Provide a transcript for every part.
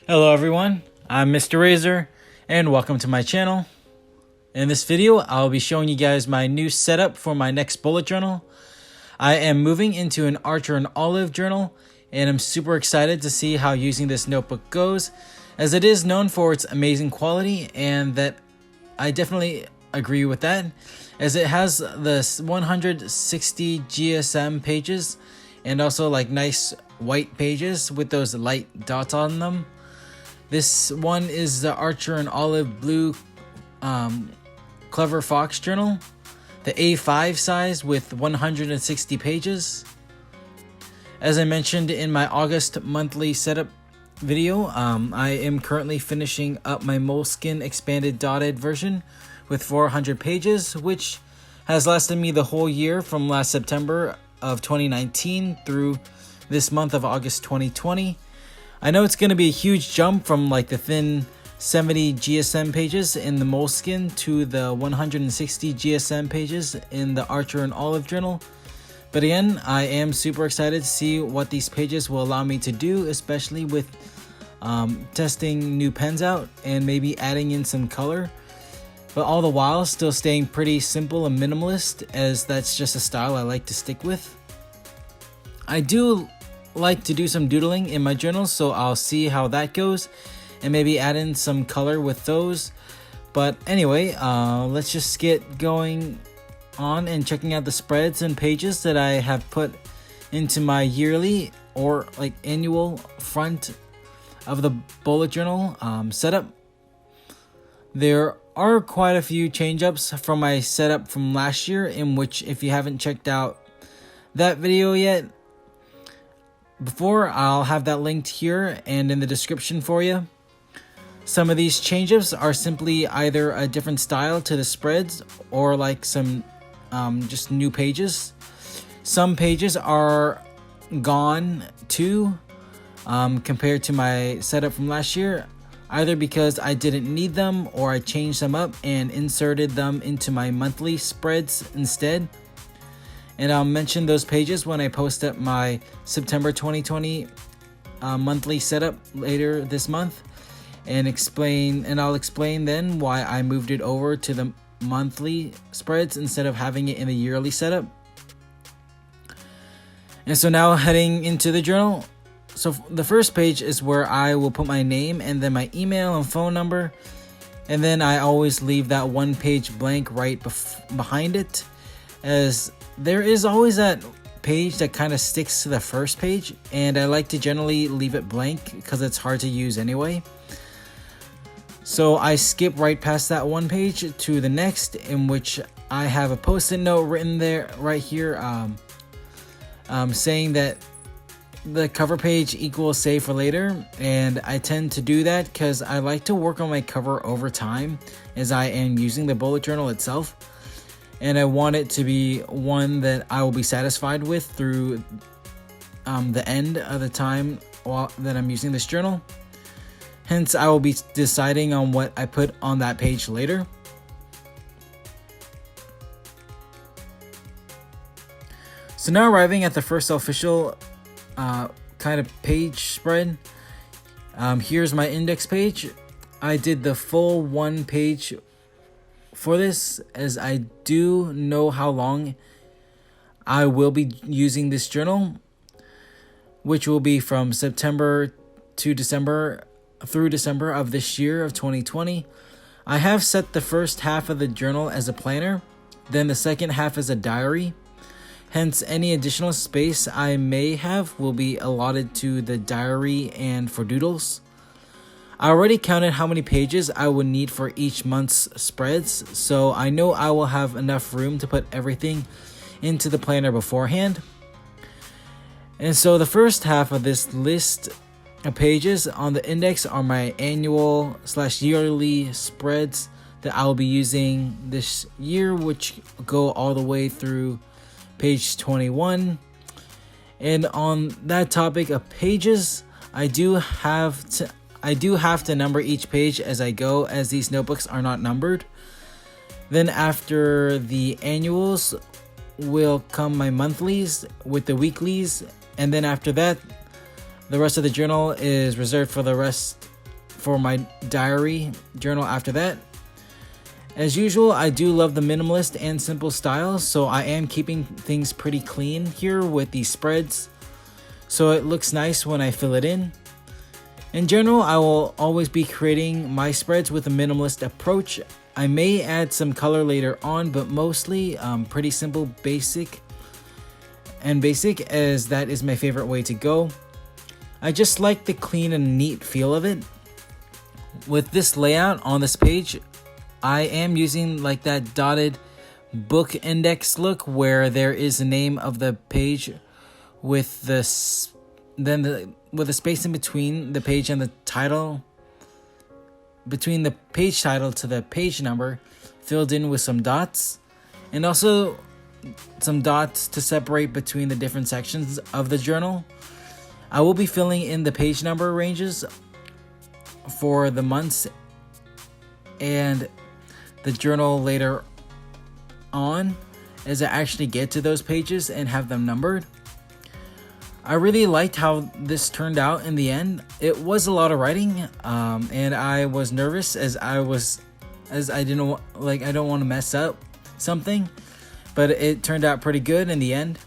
Hello everyone, I'm Mr. Razor and welcome to my channel. In this video, I'll be showing you guys my new setup for my next bullet journal. I am moving into an Archer and Olive journal and I'm super excited to see how using this notebook goes, as it is known for its amazing quality, and that I definitely agree with that, as it has the 160 GSM pages and also like nice white pages with those light dots on them. This one is the Archer and Olive Blue Clever Fox journal, the A5 size with 160 pages. As I mentioned in my August monthly setup video, I am currently finishing up my Moleskine Expanded Dotted version with 400 pages, which has lasted me the whole year from last September of 2019 through this month of August 2020. I know it's going to be a huge jump from like the thin 70 GSM pages in the Moleskine to the 160 GSM pages in the Archer and Olive journal. But again, I am super excited to see what these pages will allow me to do, especially with testing new pens out and maybe adding in some color. But all the while still staying pretty simple and minimalist, as that's just a style I like to stick with. I do like to do some doodling in my journals, so I'll see how that goes and maybe add in some color with those. But anyway, let's just get going on and checking out the spreads and pages that I have put into my yearly or like annual front of the bullet journal setup. There are quite a few change-ups from my setup from last year, in which, if you haven't checked out that video yet before, I'll have that linked here and in the description for you. Some of these changes are simply either a different style to the spreads or like some just new pages. Some pages are gone too, compared to my setup from last year, either because I didn't need them or I changed them up and inserted them into my monthly spreads instead. And I'll mention those pages when I post up my September 2020 monthly setup later this month, and I'll explain then why I moved it over to the monthly spreads instead of having it in the yearly setup. And so now heading into the journal. So the first page is where I will put my name and then my email and phone number, and then I always leave that one page blank right behind it, as there is always that page that kind of sticks to the first page, and I like to generally leave it blank because it's hard to use anyway. So I skip right past that one page to the next, in which I have a post-it note written there right here saying that the cover page equals save for later, and I tend to do that because I like to work on my cover over time as I am using the bullet journal itself, and I want it to be one that I will be satisfied with through the end of the time that I'm using this journal. Hence, I will be deciding on what I put on that page later. So now arriving at the first official kind of page spread. Here's my index page. I did the full one page for this, as I do know how long I will be using this journal, which will be from September to December through December of this year of 2020. I have set the first half of the journal as a planner, then the second half as a diary. Hence, any additional space I may have will be allotted to the diary and for doodles. I already counted how many pages I would need for each month's spreads, so I know I will have enough room to put everything into the planner beforehand. And so the first half of this list of pages on the index are my annual/yearly spreads that I will be using this year, which go all the way through page 21. And on that topic of pages, I do have to number each page as I go, as these notebooks are not numbered. Then after the annuals will come my monthlies with the weeklies, and then after that, the rest of the journal is reserved for the rest for my diary journal after that. As usual, I do love the minimalist and simple style, so I am keeping things pretty clean here with these spreads, so it looks nice when I fill it in. In general, I will always be creating my spreads with a minimalist approach. I may add some color later on, but mostly pretty simple, basic, as that is my favorite way to go. I just like the clean and neat feel of it. With this layout on this page, I am using like that dotted book index look where there is the name of the page with with a space in between the page and the title, between the page title to the page number, filled in with some dots, and also some dots to separate between the different sections of the journal. I will be filling in the page number ranges for the months and the journal later on as I actually get to those pages and have them numbered. I really liked how this turned out in the end. It was a lot of writing, and I was nervous as I don't want to mess up something, but it turned out pretty good in the end.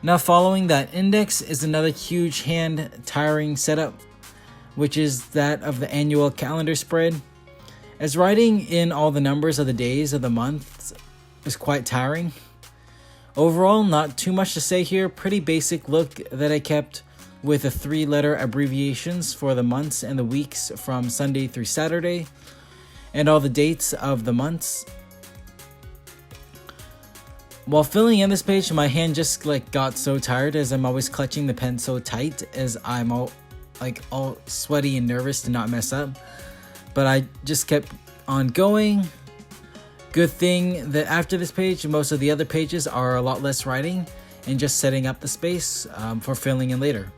Now following that index is another huge hand tiring setup, which is that of the annual calendar spread. As writing in all the numbers of the days of the months is quite tiring. Overall, not too much to say here, pretty basic look that I kept with the 3-letter abbreviations for the months and the weeks from Sunday through Saturday, and all the dates of the months. While filling in this page, my hand just got so tired as I'm always clutching the pen so tight as I'm all sweaty and nervous to not mess up. But I just kept on going. Good thing that after this page, most of the other pages are a lot less writing and just setting up the space for filling in later.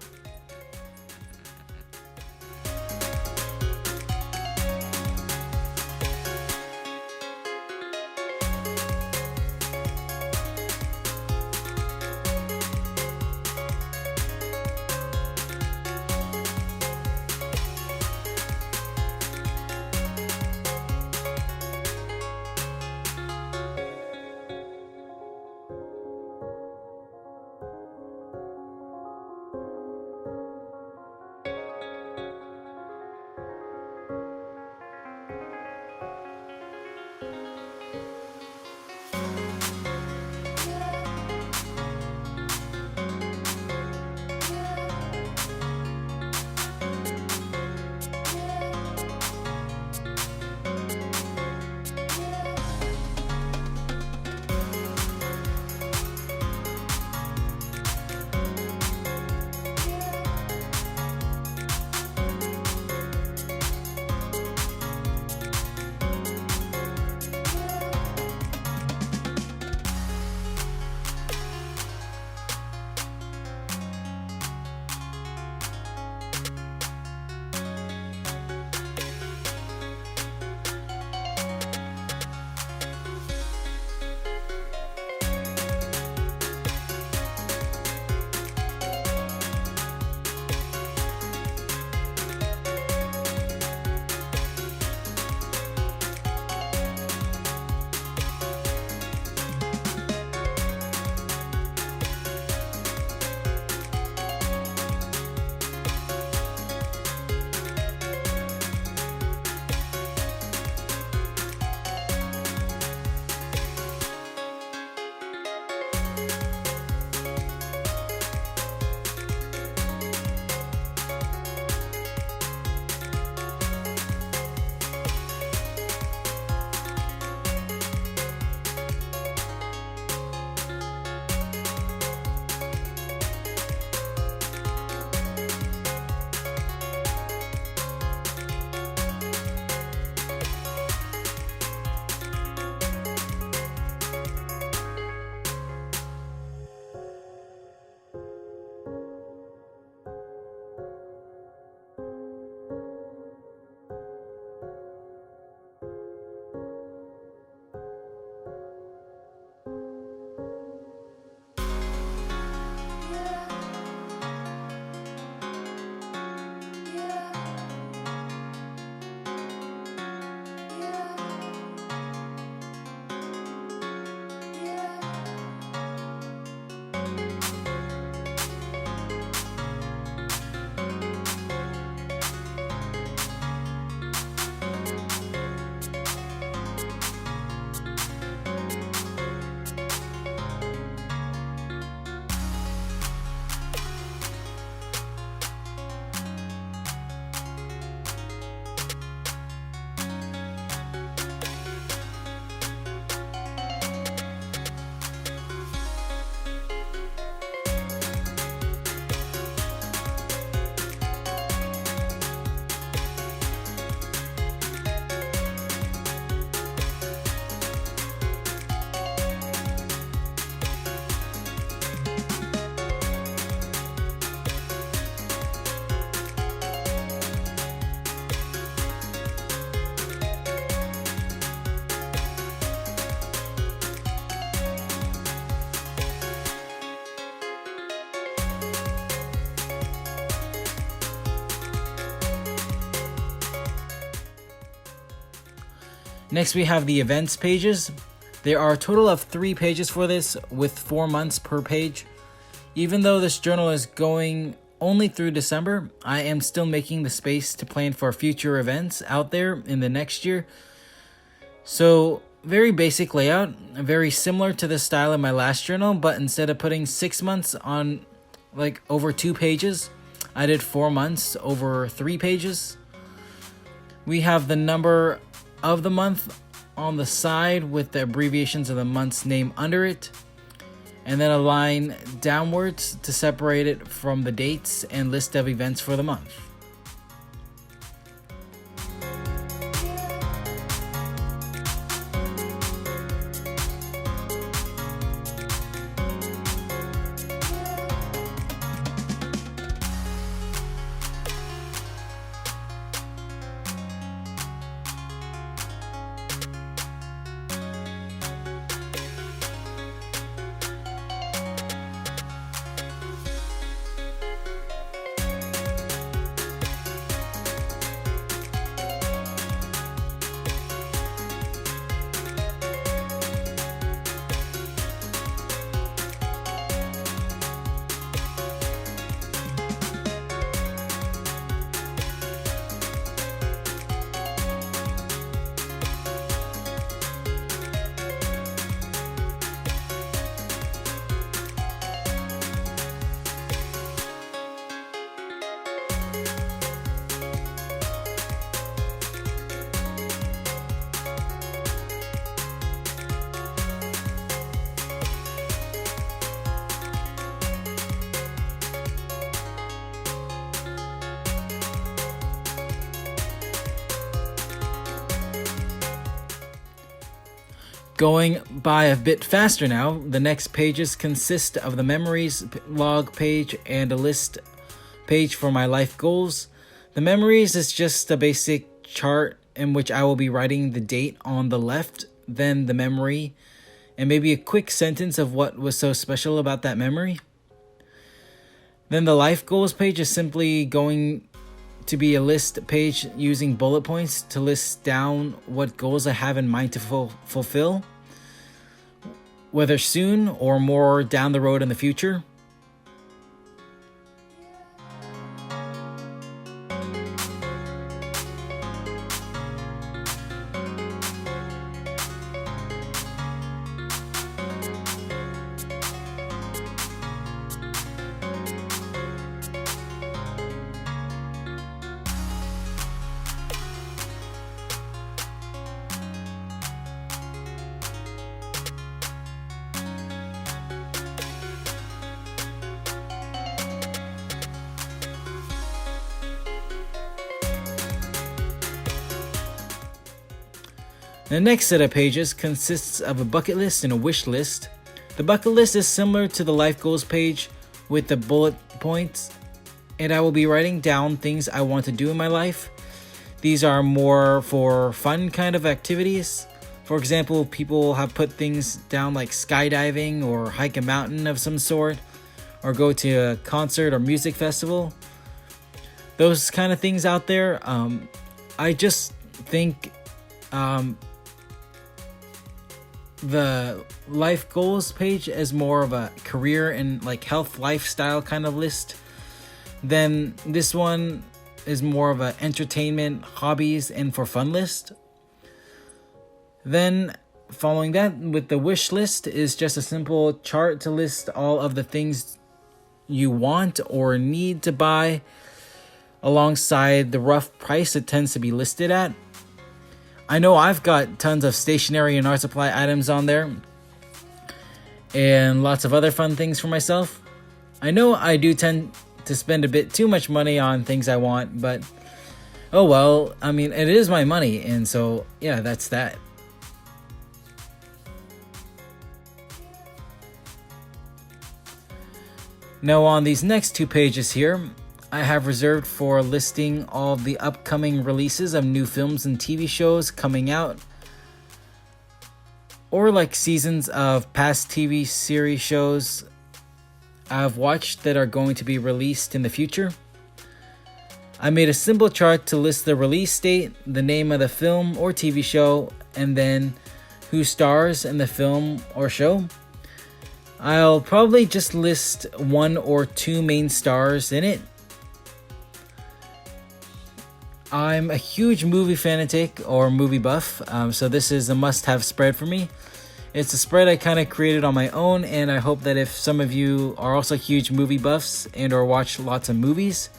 Next we have the events pages. There are a total of 3 pages for this, with 4 months per page. Even though this journal is going only through December, I am still making the space to plan for future events out there in the next year. So very basic layout, very similar to the style of my last journal, but instead of putting 6 months on like over 2 pages, I did 4 months over 3 pages. We have the number of the month on the side with the abbreviations of the month's name under it, and then a line downwards to separate it from the dates and list of events for the month. Going by a bit faster now, the next pages consist of the memories log page and a list page for my life goals. The memories is just a basic chart in which I will be writing the date on the left, then the memory, and maybe a quick sentence of what was so special about that memory. Then the life goals page is simply going to be a list page using bullet points to list down what goals I have in mind to fulfill, whether soon or more down the road in the future. The next set of pages consists of a bucket list and a wish list. The bucket list is similar to the life goals page with the bullet points, and I will be writing down things I want to do in my life. These are more for fun kind of activities. For example, people have put things down like skydiving or hike a mountain of some sort, or go to a concert or music festival. Those kind of things out there. I just think the life goals page is more of a career and like health lifestyle kind of list. Then this one is more of a entertainment, hobbies, and for fun list. Then following that with the wish list is just a simple chart to list all of the things you want or need to buy alongside the rough price it tends to be listed at. I know I've got tons of stationery and art supply items on there and lots of other fun things for myself. I know I do tend to spend a bit too much money on things I want, but oh well, I mean, it is my money, and so yeah, that's that. Now on these next 2 pages here, I have reserved for listing all of the upcoming releases of new films and TV shows coming out, or like seasons of past TV series shows I've watched that are going to be released in the future. I made a simple chart to list the release date, the name of the film or TV show, and then who stars in the film or show. I'll probably just list 1 or 2 main stars in it. I'm a huge movie fanatic or movie buff, so this is a must-have spread for me. It's a spread I kind of created on my own, and I hope that if some of you are also huge movie buffs and or watch lots of movies,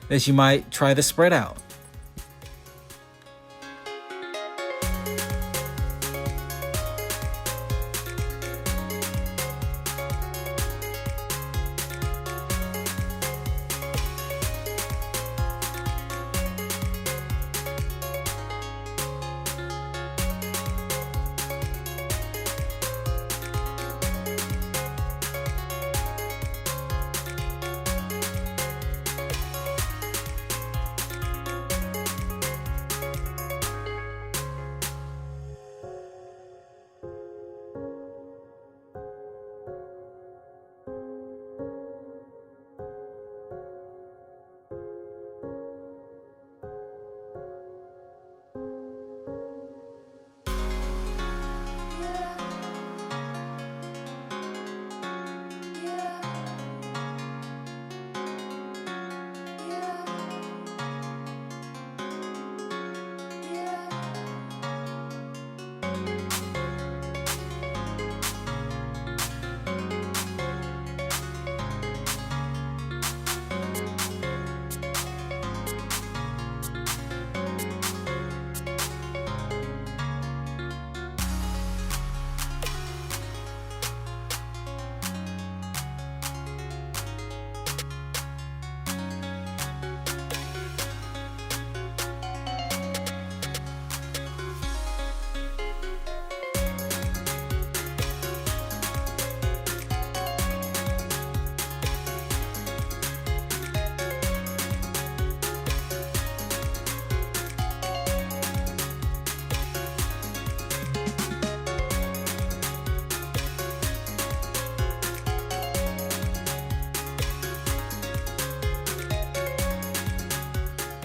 that you might try the spread out.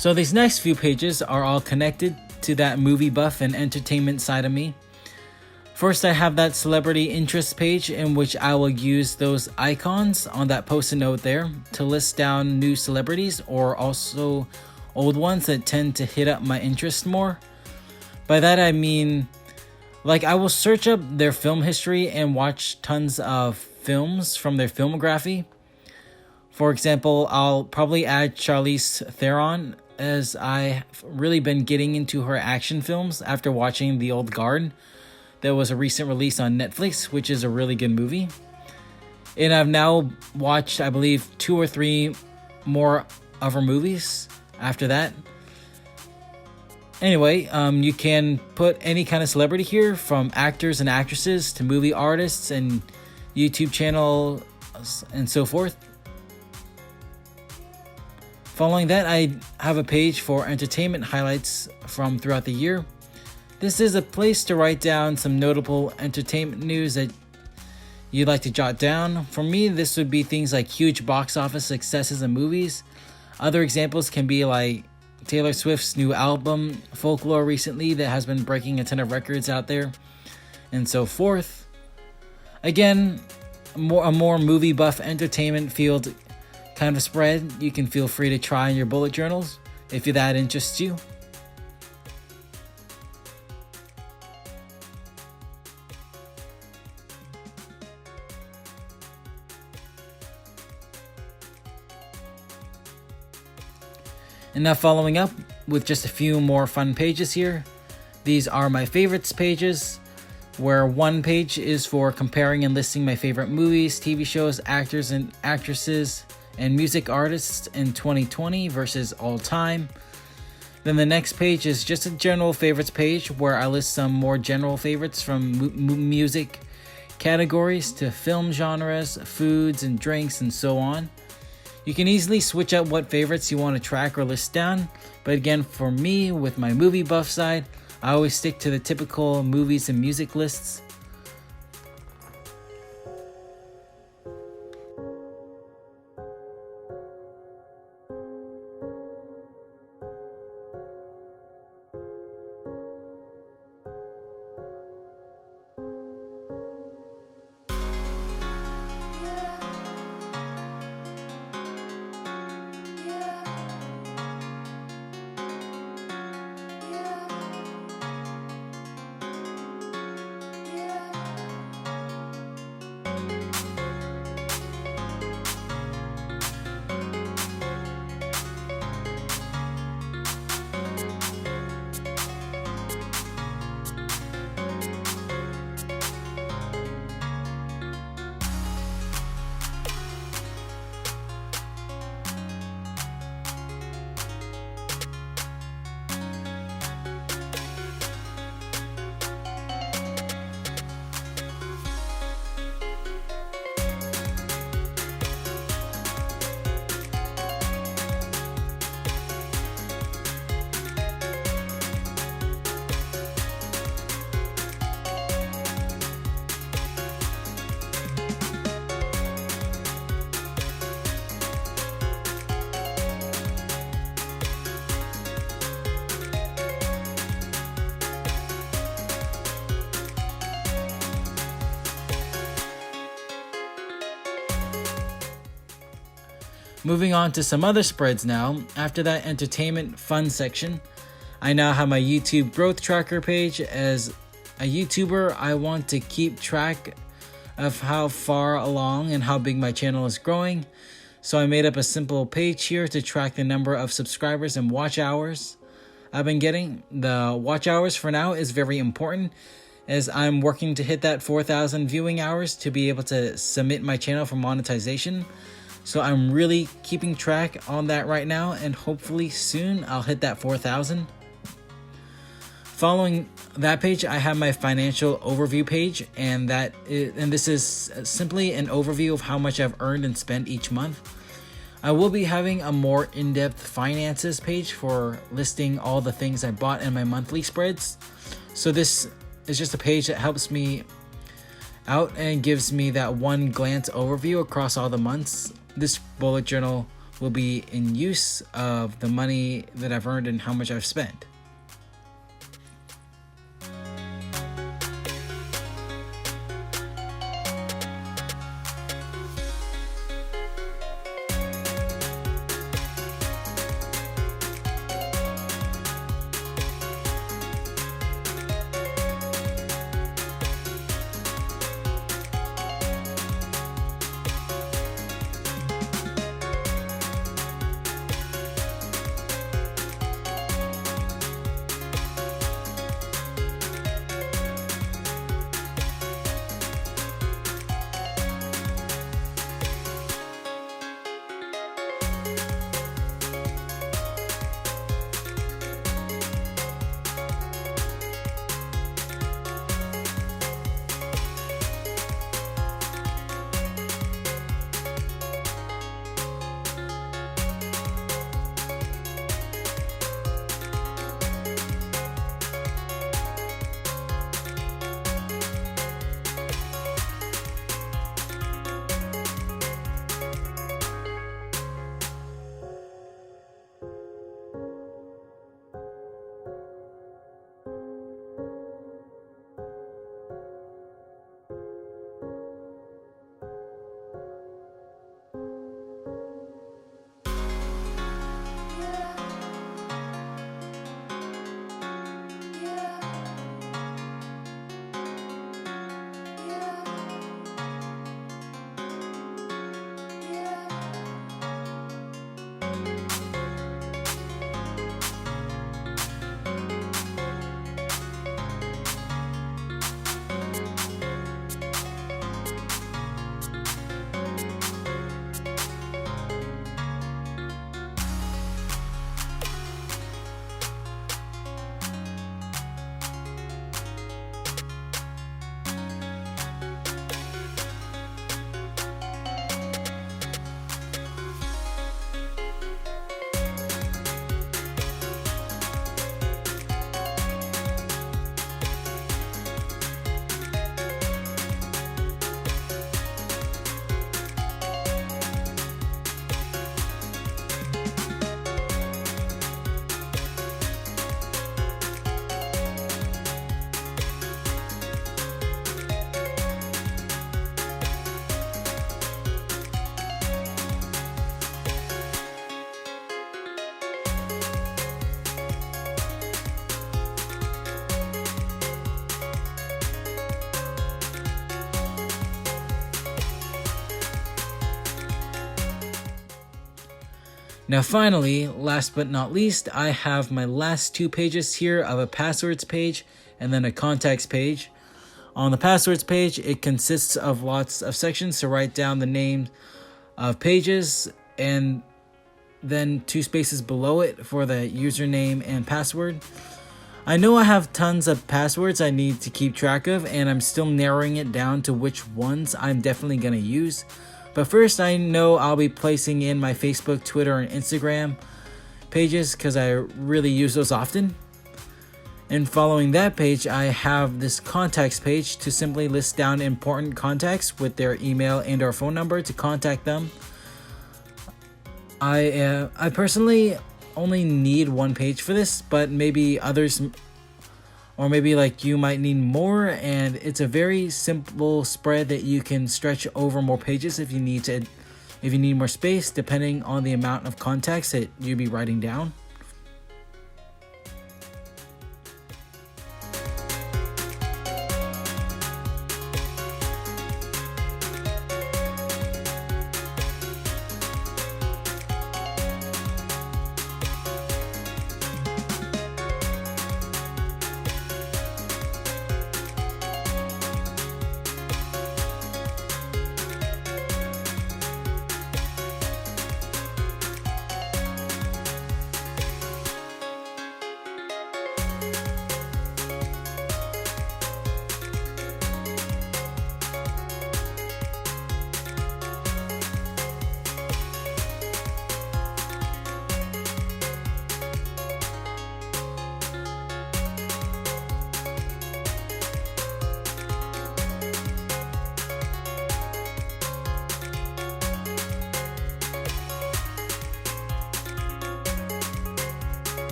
So these next few pages are all connected to that movie buff and entertainment side of me. First, I have that celebrity interest page in which I will use those icons on that post-it note there to list down new celebrities or also old ones that tend to hit up my interest more. By that I mean, like, I will search up their film history and watch tons of films from their filmography. For example, I'll probably add Charlize Theron, as I've really been getting into her action films after watching The Old Guard. That was a recent release on Netflix, which is a really good movie. And I've now watched, I believe, 2 or 3 more of her movies after that. Anyway, you can put any kind of celebrity here, from actors and actresses to movie artists and YouTube channels and so forth. Following that, I have a page for entertainment highlights from throughout the year. This is a place to write down some notable entertainment news that you'd like to jot down. For me, this would be things like huge box office successes in movies. Other examples can be like Taylor Swift's new album, Folklore, recently, that has been breaking a ton of records out there, and so forth. Again, a more movie buff entertainment field kind of spread you can feel free to try in your bullet journals if that interests you. And now following up with just a few more fun pages here. These are my favorites pages, where one page is for comparing and listing my favorite movies, TV shows, actors and actresses, and music artists in 2020 versus all time. Then the next page is just a general favorites page where I list some more general favorites from music categories to film genres, foods and drinks, and so on. You can easily switch up what favorites you want to track or list down, but again, for me, with my movie buff side, I always stick to the typical movies and music lists. Moving on to some other spreads now. After that entertainment fun section, I now have my YouTube growth tracker page. As a YouTuber, I want to keep track of how far along and how big my channel is growing. So I made up a simple page here to track the number of subscribers and watch hours I've been getting. The watch hours for now is very important, as I'm working to hit that 4,000 viewing hours to be able to submit my channel for monetization. So I'm really keeping track on that right now, and hopefully soon I'll hit that 4,000. Following that page, I have my financial overview page, and this is simply an overview of how much I've earned and spent each month. I will be having a more in-depth finances page for listing all the things I bought in my monthly spreads. So this is just a page that helps me out and gives me that one glance overview across all the months. This bullet journal will be in use of the money that I've earned and how much I've spent. Now finally, last but not least, I have my last two pages here of a passwords page and then a contacts page. On the passwords page, it consists of lots of sections to write down the name of pages, and then 2 spaces below it for the username and password. I know I have tons of passwords I need to keep track of, and I'm still narrowing it down to which ones I'm definitely going to use. But first, I know I'll be placing in my Facebook, Twitter, and Instagram pages because I really use those often. And following that page, I have this contacts page to simply list down important contacts with their email and or phone number to contact them. I personally only need one page for this, but maybe others or maybe like you might need more, and it's a very simple spread that you can stretch over more pages if you need more space, depending on the amount of contacts that you'll be writing down.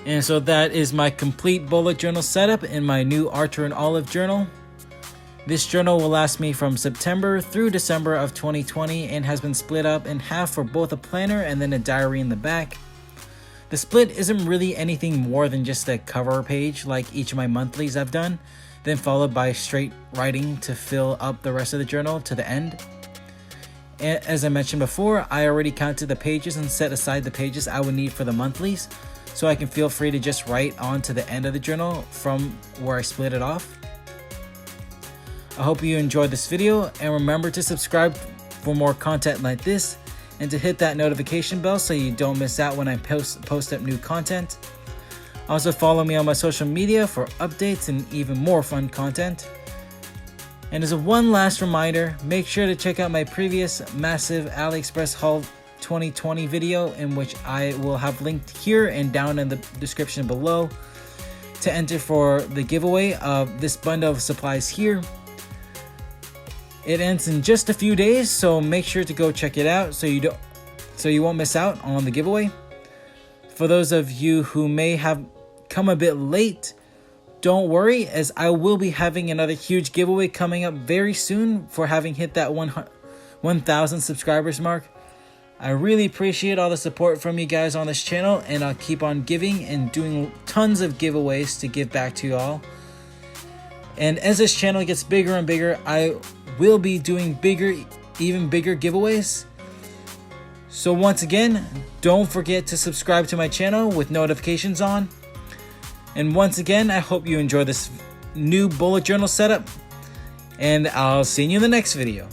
And so that is my complete bullet journal setup in my new Archer and Olive journal. This journal will last me from September through December of 2020 and has been split up in half for both a planner and then a diary in the back. The split isn't really anything more than just a cover page like each of my monthlies I've done, then followed by straight writing to fill up the rest of the journal to the end. And as I mentioned before, I already counted the pages and set aside the pages I would need for the monthlies, so I can feel free to just write on to the end of the journal from where I split it off. I hope you enjoyed this video, and remember to subscribe for more content like this and to hit that notification bell so you don't miss out when I post up new content. Also follow me on my social media for updates and even more fun content. And as a one last reminder, make sure to check out my previous massive AliExpress haul 2020 video, in which I will have linked here and down in the description below, to enter for the giveaway of this bundle of supplies here. It ends in just a few days, so make sure to go check it out so you won't miss out on the giveaway. For those of you who may have come a bit late, don't worry, as I will be having another huge giveaway coming up very soon for having hit that 1,000 subscribers mark. I really appreciate all the support from you guys on this channel, and I'll keep on giving and doing tons of giveaways to give back to you all. And as this channel gets bigger and bigger, I will be doing even bigger giveaways. So once again, don't forget to subscribe to my channel with notifications on. And once again, I hope you enjoy this new bullet journal setup, and I'll see you in the next video.